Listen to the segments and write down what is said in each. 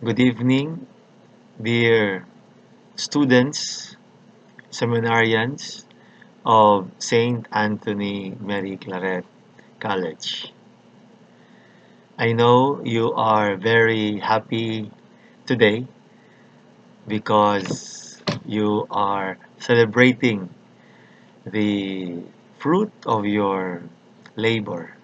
Good evening, dear students, seminarians of St. Anthony Mary Claret College. I know you are very happy today because you are celebrating the fruit of your labor.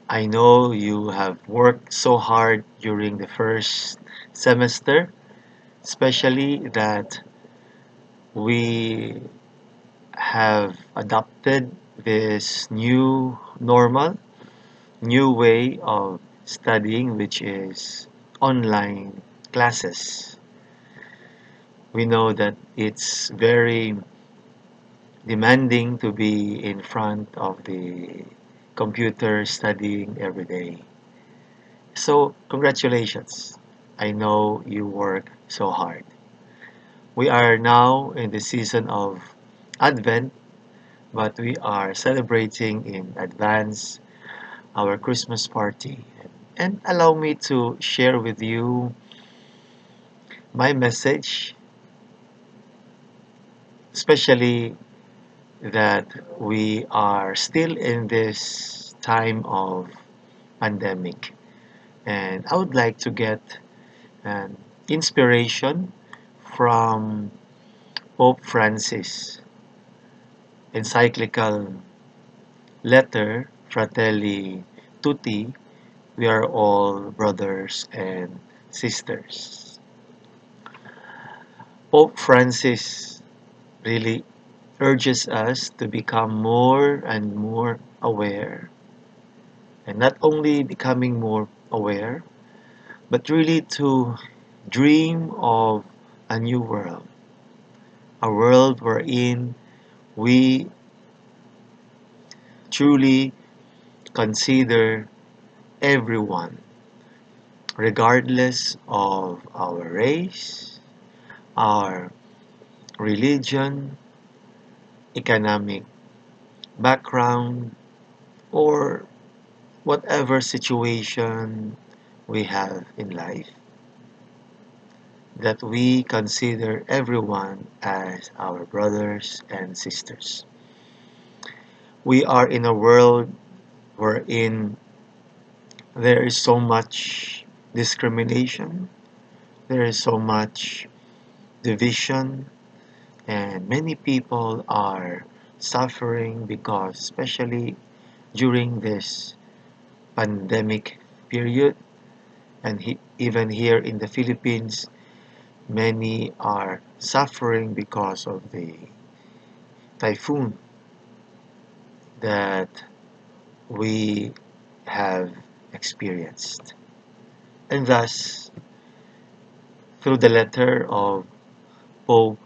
I know you have worked so hard during the first semester, especially that we have adopted this new normal, new way of studying, which is online classes. We know that it's very demanding to be in front of the computer studying every day. So, congratulations. I know you work so hard. We are now in the season of Advent, but we are celebrating in advance our Christmas party. And allow me to share with you my message, especially that we are still in this time of pandemic. And I would like to get an inspiration from Pope Francis encyclical letter Fratelli Tutti, we are all brothers and sisters. Pope Francis really urges us to become more and more aware, and not only becoming more aware, but really to dream of a new world, a world wherein we truly consider everyone, regardless of our race, our religion, economic background, or whatever situation we have in life, that we consider everyone as our brothers and sisters. We are in a world wherein there is so much discrimination, there is so much division, and many people are suffering because, especially during this pandemic period, and even here in the Philippines, many are suffering because of the typhoon that we have experienced. And thus, through the letter of Pope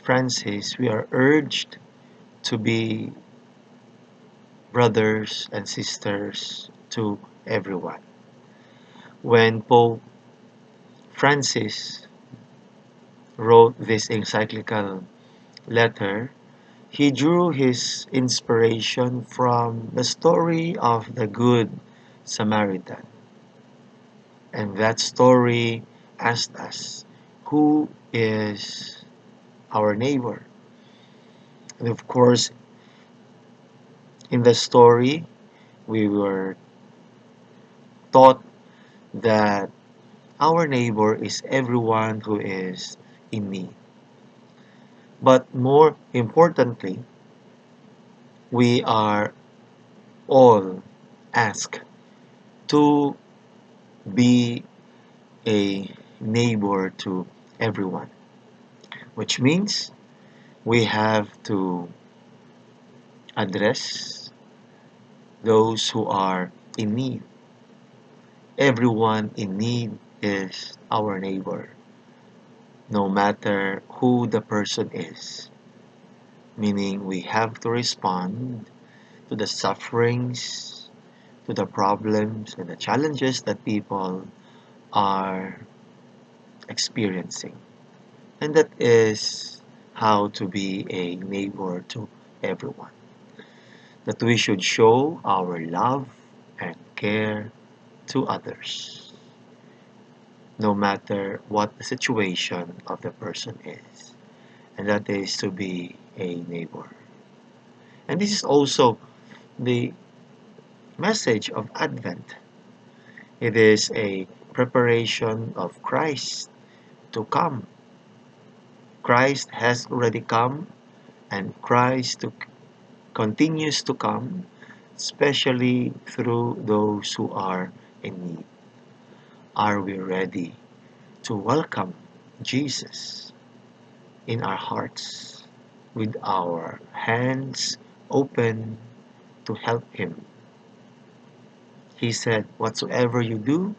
Francis, we are urged to be brothers and sisters to everyone. When Pope Francis wrote this encyclical letter, he drew his inspiration from the story of the Good Samaritan. And that story asked us, who is our neighbor? And of course, in the story, we were taught that our neighbor is everyone who is in need. But more importantly, we are all asked to be a neighbor to everyone, which means we have to address those who are in need. Everyone in need is our neighbor, no matter who the person is. Meaning we have to respond to the sufferings, to the problems and the challenges that people are experiencing. And that is how to be a neighbor to everyone. That we should show our love and care to others. no matter what the situation of the person is, and that is to be a neighbor. And this is also the message of Advent. It is a preparation of Christ to come. Christ has already come, and continues to come, especially through those who are in need. Are we ready to welcome Jesus in our hearts with our hands open to help Him? He said, "Whatsoever you do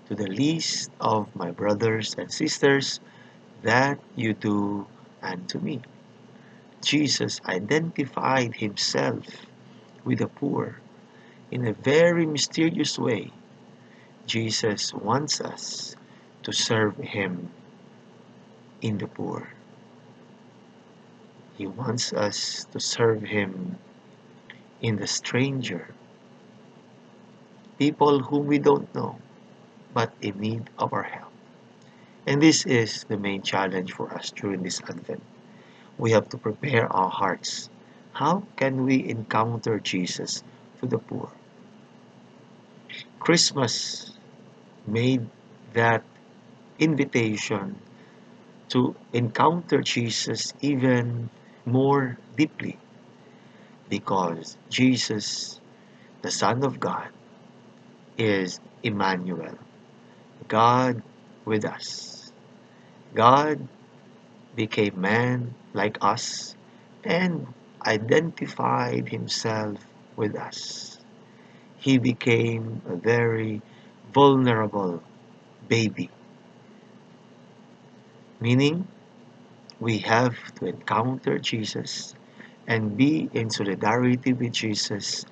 to the least of my brothers and sisters, that you do unto me." Jesus identified Himself with the poor in a very mysterious way. Jesus wants us to serve Him in the poor. He wants us to serve Him in the stranger, people whom we don't know, but in need of our help. And this is the main challenge for us during this Advent. We have to prepare our hearts. How can we encounter Jesus to the poor? Christmas made that invitation to encounter Jesus even more deeply, because Jesus, the Son of God, is Emmanuel, God with us. God became man like us and identified Himself with us. He became a very vulnerable baby, meaning we have to encounter Jesus and be in solidarity with Jesus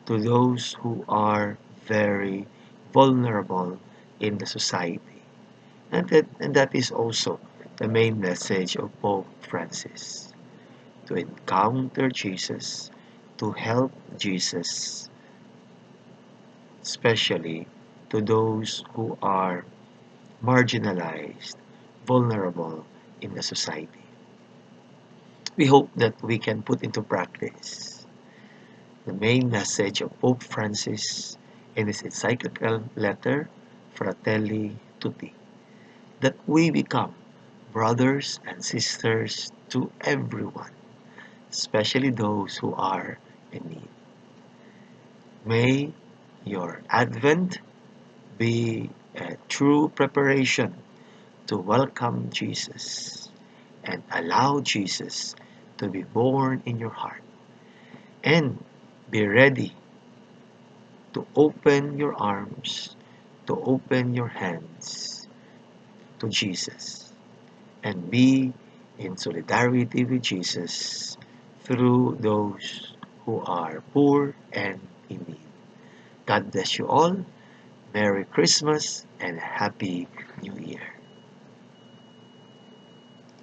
to those who are very vulnerable in the society. And that is also the main message of Pope Francis, to encounter Jesus, to help Jesus, especially to those who are marginalized, vulnerable in the society. We hope that we can put into practice the main message of Pope Francis in his encyclical letter Fratelli Tutti, that we become brothers and sisters to everyone, especially those who are in need. May your Advent be a true preparation to welcome Jesus and allow Jesus to be born in your heart. And be ready to open your arms, to open your hands to Jesus, and be in solidarity with Jesus through those who are poor and in need. God bless you all. Merry Christmas and Happy New Year.